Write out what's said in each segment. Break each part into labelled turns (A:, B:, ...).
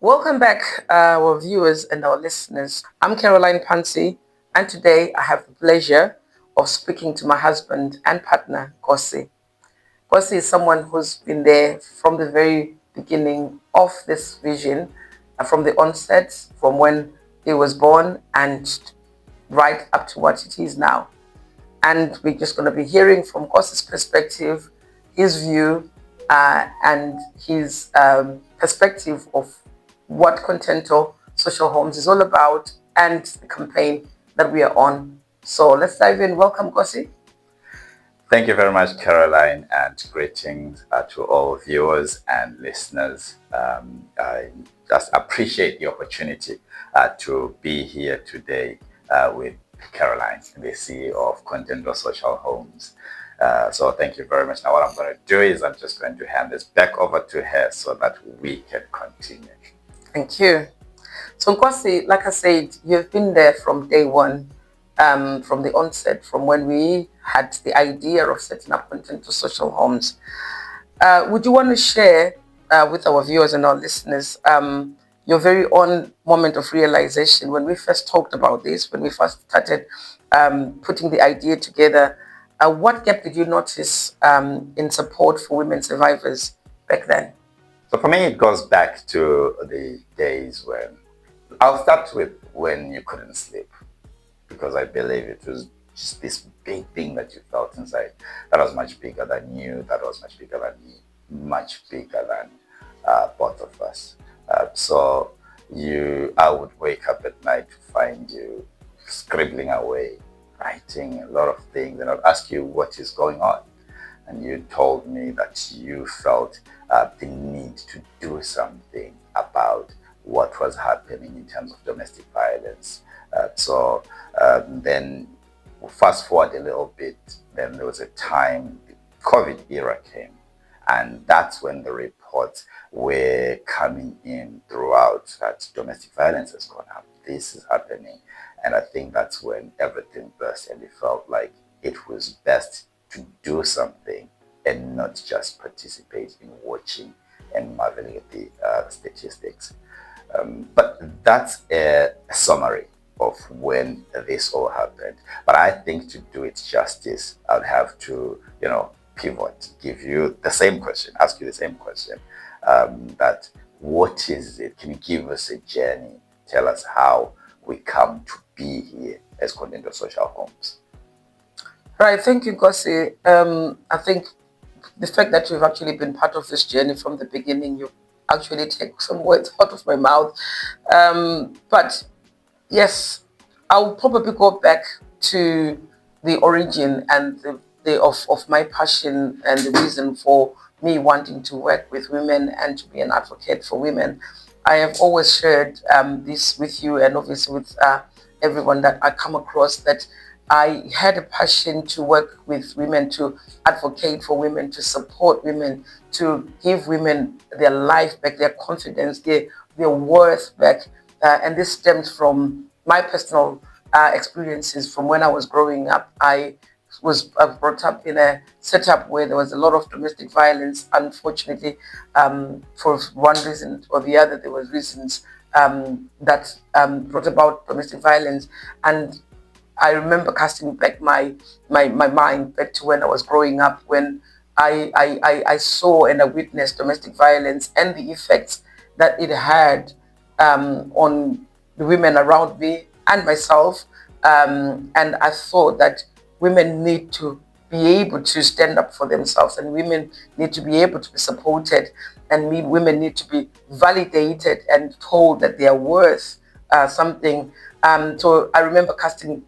A: Welcome back, our viewers and our listeners. I'm Caroline Phansi, and today I have the pleasure of speaking to my husband and partner, Nkosi. Nkosi is someone who's been there from the very beginning of this vision, from the onset, from when he was born, and right up to what it is now. And we're just going to be hearing from Nkosi perspective, his view, and his perspective of what Contento Social Homes is all about and the campaign that we are on. So let's dive in. Welcome, Nkosi.
B: Thank you very much, Caroline, and greetings to all viewers and listeners. I just appreciate the opportunity to be here today with Caroline, the CEO of Contento Social Homes. So thank you very much. Now, what I'm going to do is I'm just going to hand this back over to her so that we can continue.
A: Thank you. So, Nkosi, like I said, you've been there from day one, from the onset, from when we had the idea of setting up Contento Social Homes. Would you want to share with our viewers and our listeners your very own moment of realization when we first talked about this, when we first started putting the idea together? What gap did you notice in support for women survivors back then?
B: So for me, it goes back to the days when I'll start with when you couldn't sleep, because I believe it was just this big thing that you felt inside that was much bigger than you, that was much bigger than me, much bigger than both of us. I would wake up at night to find you scribbling away, writing a lot of things, and I'd ask you what is going on. And you told me that you felt the need to do something about what was happening in terms of domestic violence. Then fast forward a little bit, then there was a time the COVID era came, and that's when the reports were coming in throughout that domestic violence has gone up. This is happening. And I think that's when everything burst and it felt like it was best to do something and not just participate in watching and marveling at the statistics. But that's a summary of when this all happened. But I think to do it justice, I'd have to, pivot, give you the same question, ask you the same question. That what is it? Can you give us a journey? Tell us how we come to be here as Contento Social Homes.
A: Right, thank you, Nkosi. I think the fact that you've actually been part of this journey from the beginning, you actually take some words out of my mouth. But yes, I'll probably go back to the origin and of my passion and the reason for me wanting to work with women and to be an advocate for women. I have always shared this with you and obviously with everyone that I come across, that I had a passion to work with women, to advocate for women, to support women, to give women their life back, their confidence, their worth back. And this stems from my personal experiences from when I was growing up. I was brought up in a setup where there was a lot of domestic violence. Unfortunately, for one reason or the other, there was reasons that brought about domestic violence. And I remember casting back my mind back to when I was growing up, when I saw and I witnessed domestic violence and the effects that it had on the women around me and myself. And I thought that women need to be able to stand up for themselves, and women need to be able to be supported, and women need to be validated and told that they are worth something. So I remember casting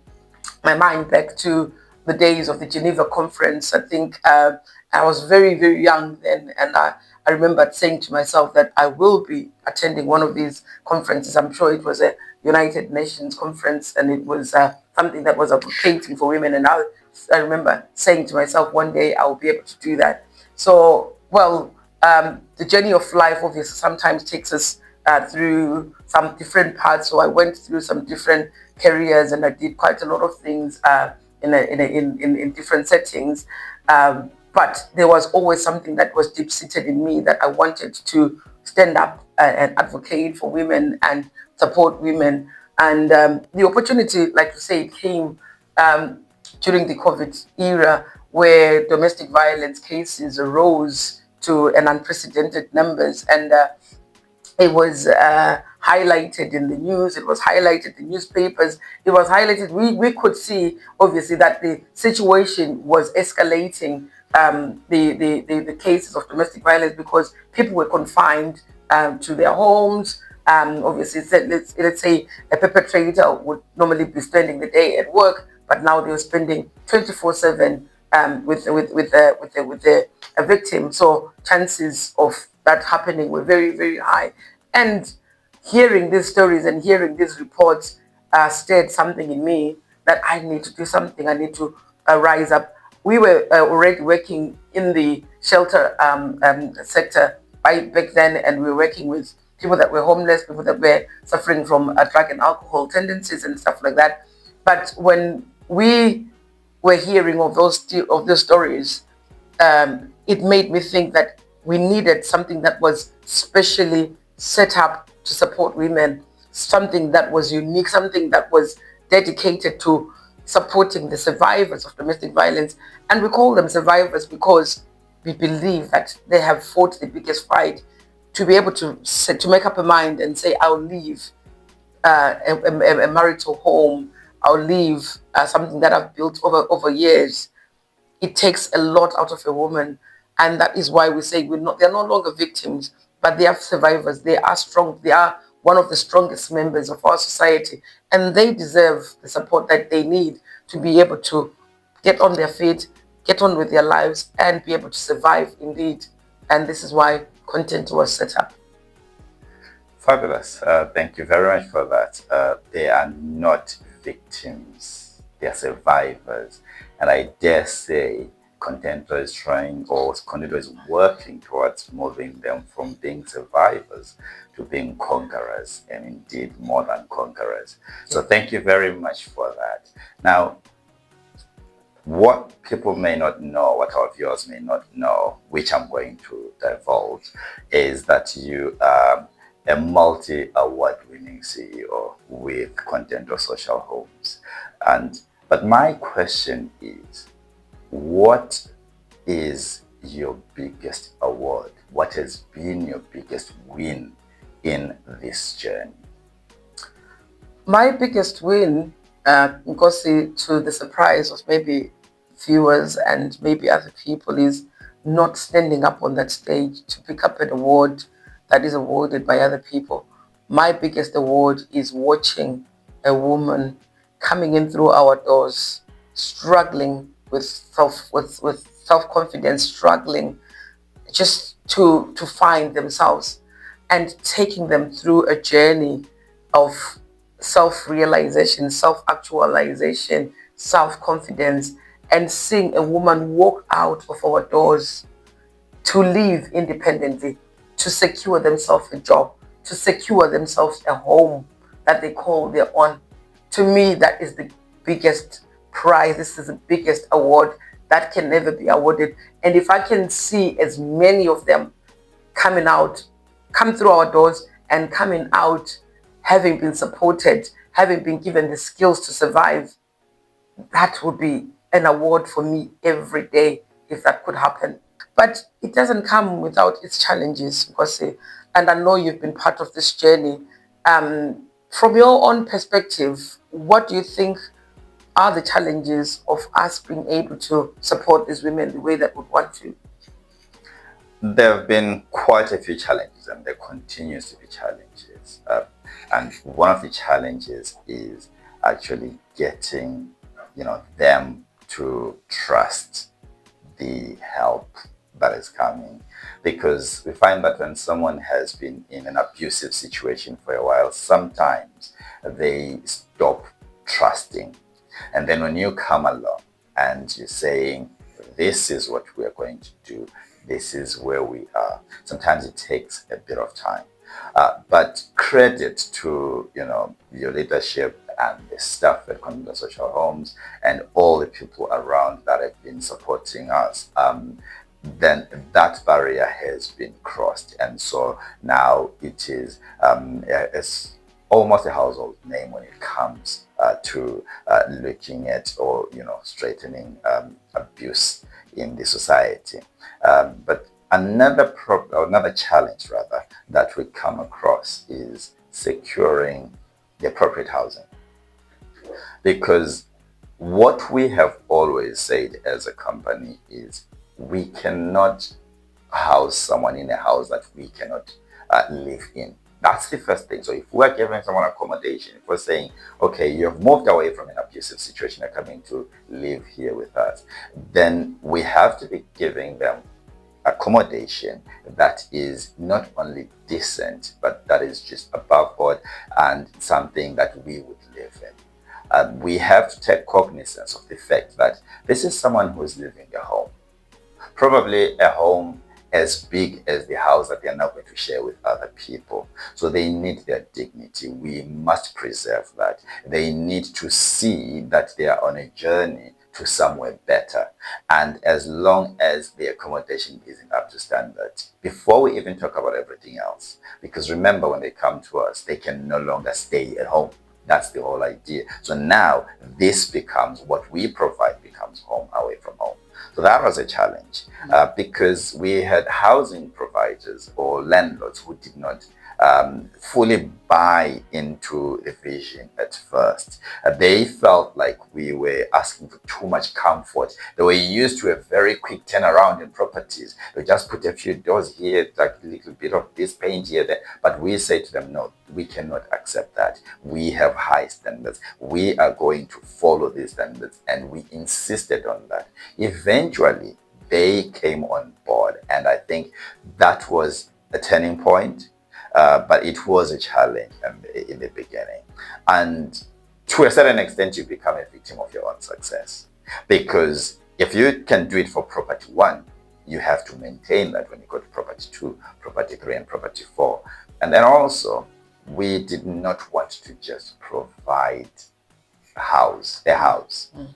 A: my mind back to the days of the Geneva conference. I think I was very, very young then, and I remember saying to myself that I will be attending one of these conferences. I'm sure it was a United Nations conference, and it was something that was advocating for women. And I remember saying to myself, one day I will be able to do that. So, well, the journey of life obviously sometimes takes us through some different paths. So I went through some different careers, and I did quite a lot of things in different settings. But there was always something that was deep seated in me that I wanted to stand up and advocate for women and support women. And the opportunity, like you say, came um, during the COVID era, where domestic violence cases arose to an unprecedented numbers. And it was highlighted in the news, it was highlighted in newspapers, it was highlighted. We could see, obviously, that the situation was escalating, the cases of domestic violence, because people were confined to their homes. Obviously, let's say a perpetrator would normally be spending the day at work, but now they're spending 24/7 with a victim. So chances of that happening were very, very high. And hearing these stories and hearing these reports stirred something in me that I need to do something. I need to rise up. We were already working in the shelter sector back then, and we were working with people that were homeless, people that were suffering from drug and alcohol tendencies and stuff like that. But when we were hearing of those stories, it made me think that we needed something that was specially set up to support women, something that was unique, something that was dedicated to supporting the survivors of domestic violence. And we call them survivors because we believe that they have fought the biggest fight to be able to make up a mind and say, I'll leave a marital home, I'll leave something that I've built over years. It takes a lot out of a woman, and that is why we say they're no longer victims, but they are survivors. They are strong. They are one of the strongest members of our society, and they deserve the support that they need to be able to get on their feet, get on with their lives, and be able to survive indeed. And this is why Content was set up.
B: Fabulous. Thank you very much for that. They are not victims, they are survivors. And I dare say Contento is trying, or Contento is working towards moving them from being survivors to being conquerors, and indeed more than conquerors. So thank you very much for that. Now, what people may not know, what our viewers may not know, which I'm going to divulge, is that you are a multi-award winning CEO with Contento Social Homes. But my question is, what is your biggest award? What has been your biggest win in this journey?
A: My biggest win, Nkosi, to the surprise of maybe viewers and maybe other people, is not standing up on that stage to pick up an award that is awarded by other people. My biggest award is watching a woman coming in through our doors, struggling with self confidence, struggling just to find themselves, and taking them through a journey of self-realization, self-actualization, self-confidence, and seeing a woman walk out of our doors to live independently, to secure themselves a job, to secure themselves a home that they call their own. To me, that is the biggest prize. This is the biggest award that can never be awarded. And if I can see as many of them coming out, come through our doors and coming out having been supported, having been given the skills to survive, that would be an award for me every day if that could happen. But it doesn't come without its challenges, because, and I know you've been part of this journey. From your own perspective, what do you think are the challenges of us being able to support these women the way that we want to?
B: There have been quite a few challenges, and there continues to be challenges. And one of the challenges is actually getting, them to trust the help that is coming, because we find that when someone has been in an abusive situation for a while, sometimes they stop trusting. And then when you come along and you're saying, this is what we're going to do, this is where we are, sometimes it takes a bit of time. But credit to your leadership and the staff at Contento Social Homes and all the people around that have been supporting us. then that barrier has been crossed. And so now it is it's almost a household name when it comes to looking at or, straightening abuse in the society. But another challenge rather that we come across is securing the appropriate housing, because what we have always said as a company is we cannot house someone in a house that we cannot live in. That's the first thing. So if we're giving someone accommodation, if we're saying, okay, you have moved away from an abusive situation, you're coming to live here with us, then we have to be giving them accommodation that is not only decent, but that is just above board and something that we would live in. We have to take cognizance of the fact that this is someone who is living a home, probably a home as big as the house that they are now going to share with other people. So they need their dignity. We must preserve that. They need to see that they are on a journey to somewhere better. And as long as the accommodation isn't up to standard, before we even talk about everything else, because remember, when they come to us, they can no longer stay at home. That's the whole idea. So now this becomes what we provide, becomes home away from home. So that was a challenge because we had housing providers or landlords who did not fully buy into the vision at first. They felt like we were asking for too much comfort. They were used to a very quick turnaround in properties. They just put a few doors here, like a little bit of this paint here, there. But we say to them, no, we cannot accept that. We have high standards. We are going to follow these standards. And we insisted on that. Eventually, they came on board. And I think that was a turning point. But it was a challenge in the beginning. And to a certain extent, you become a victim of your own success. Because if you can do it for property one, you have to maintain that when you go to property two, property three, and property four. And then also, we did not want to just provide a house.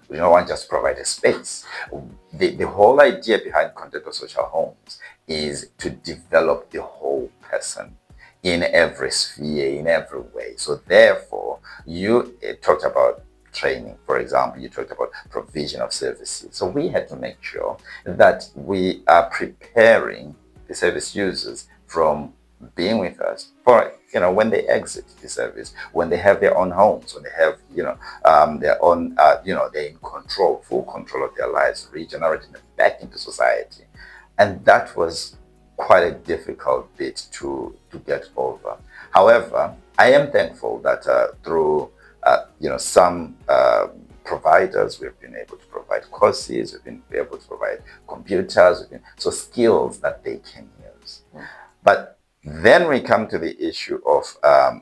B: We don't want just to provide a space. The whole idea behind Contento Social Homes is to develop the whole person in every sphere, in every way. So therefore, you talked about training, for example, you talked about provision of services. So we had to make sure that we are preparing the service users from being with us for, when they exit the service, when they have their own homes, when they have, their own, they're in control, full control of their lives, regenerating them back into society. And that was quite a difficult bit to get over. However, I am thankful that through some providers, we've been able to provide courses, we've been able to provide computers, so skills that they can use. But then we come to the issue of a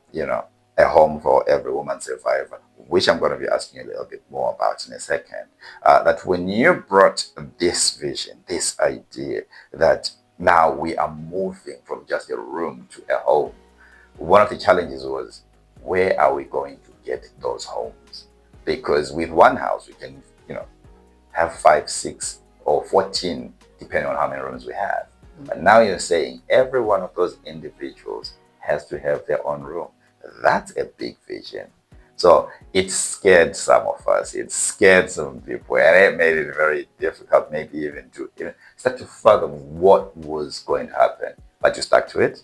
B: home for every woman survivor, which I'm going to be asking you a little bit more about in a second. That when you brought this vision, this idea that now we are moving from just a room to a home, one of the challenges was, where are we going to get those homes? Because with one house, we can, have 5, 6, or 14, depending on how many rooms we have. But now you're saying every one of those individuals has to have their own room. That's a big vision. So it scared some of us. It scared some people, and it made it very difficult, maybe even to start to fathom what was going to happen. But you stuck to it,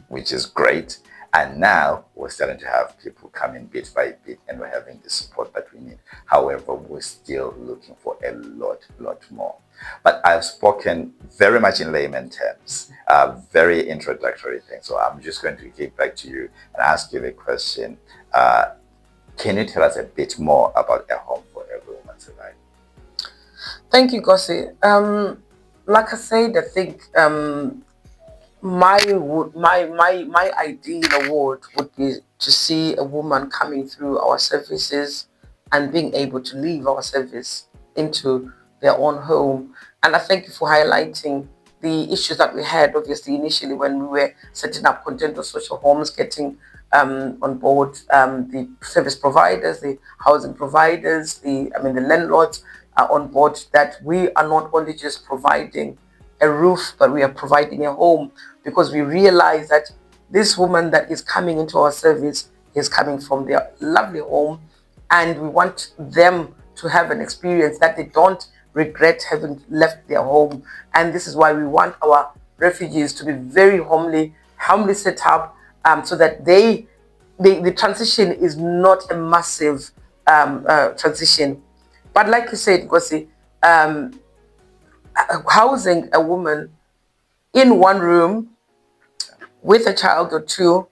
B: which is great. And now we're starting to have people coming bit by bit, and we're having the support that we need. However, we're still looking for a lot more. But I've spoken very much in layman terms, very introductory things. So I'm just going to give back to you and ask you the question. Can you tell us a bit more about a home for every woman survivor?
A: Thank you, Nkosi. Like I said, I think my ideal award would be to see a woman coming through our services and being able to leave our service into their own home. And I thank you for highlighting the issues that we had, obviously, initially when we were setting up Contento Social Homes, getting on board the service providers, the housing providers, the landlords are on board, that we are not only just providing a roof, but we are providing a home, because we realize that this woman that is coming into our service is coming from their lovely home, and we want them to have an experience that they don't regret having left their home. And this is why we want our refugees to be very humbly set up, so that the transition is not a massive transition. But like you said, Gosi, housing a woman in one room with a child or two,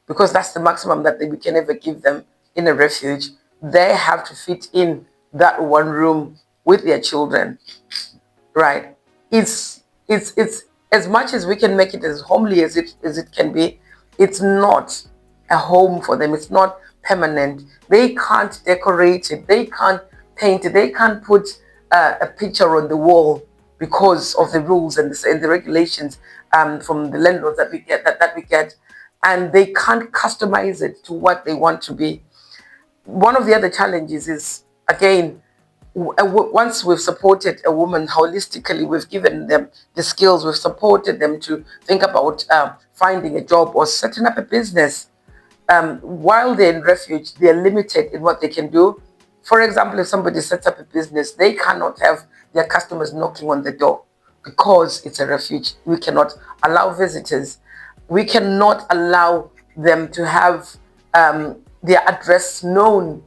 A: because that's the maximum that we can ever give them in a refuge, they have to fit in that one room with their children, right? It's as much as we can make it as homely as it can be, it's not a home for them. It's not permanent. They can't decorate it. They can't paint it. They can't put a picture on the wall because of the rules and the regulations from the landlords that we get, and they can't customize it to what they want to be. One of the other challenges is, again, once we've supported a woman holistically, we've given them the skills, we've supported them to think about finding a job or setting up a business. While they're in refuge, they're limited in what they can do. For example, if somebody sets up a business, they cannot have their customers knocking on the door because it's a refuge. We cannot allow visitors. We cannot allow them to have their address known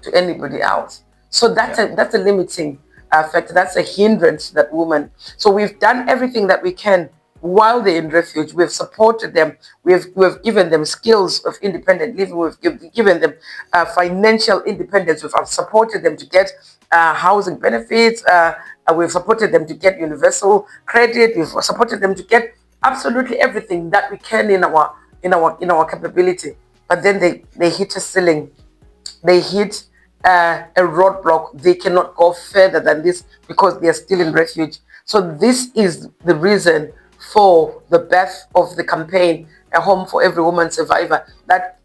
A: to anybody else. So that's a limiting factor. That's a hindrance to that woman. So we've done everything that we can while they're in refuge. We've supported them. We've given them skills of independent living. We've given them financial independence. We've supported them to get housing benefits. We've supported them to get universal credit. We've supported them to get absolutely everything that we can in our capability. But then they hit a ceiling. They hit a roadblock. They cannot go further than this because they are still in refuge. So this is the reason for the birth of the campaign, A Home for Every Woman Survivor, that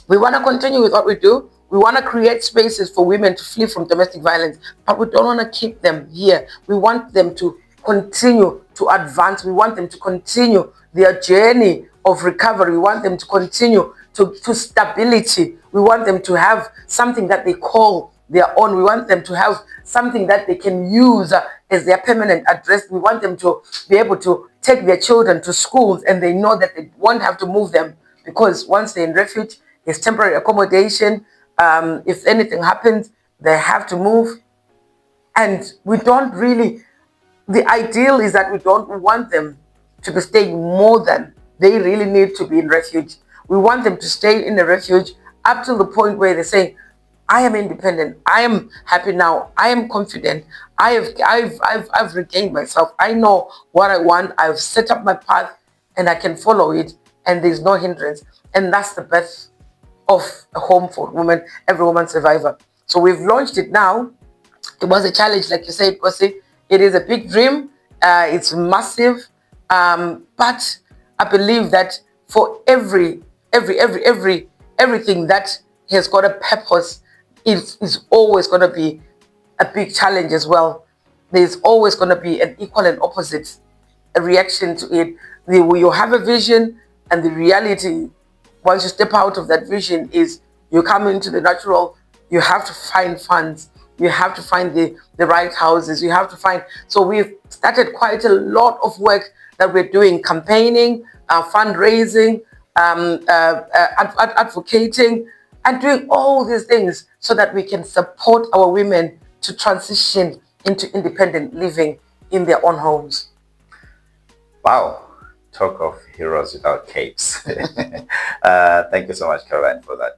A: we want to continue with what we do. We want to create spaces for women to flee from domestic violence, but we don't want to keep them here. We want them to continue to advance. We want them to continue their journey of recovery. We want them to continue to stability. We want them to have something that they call their own. We want them to have something that they can use as their permanent address. We want them to be able to take their children to schools, and they know that they won't have to move them, because once they're in refuge, it's temporary accommodation. If anything happens, they have to move. And we don't really, the ideal is that we don't want them to be staying more than they really need to be in refuge. We want them to stay in the refuge up to the point where they say, I am independent. I am happy now. I am confident. I've regained myself. I know what I want. I've set up my path and I can follow it, and there's no hindrance. And that's the best of A Home for Women, Every Woman Survivor. So we've launched it now. It was a challenge, like you said, Kosi. It is a big dream. It's massive, but I believe that for everything that has got a purpose, is always going to be a big challenge as well. There's always going to be an equal and opposite a reaction to it. You have a vision, and the reality, once you step out of that vision, is you come into the natural. You have to find funds. You have to find the right houses. You have to find. So we've started quite a lot of work that we're doing: campaigning, fundraising, advocating, and doing all these things so that we can support our women to transition into independent living in their own homes.
B: Wow. Talk of heroes without capes. Thank you so much, Caroline, for that.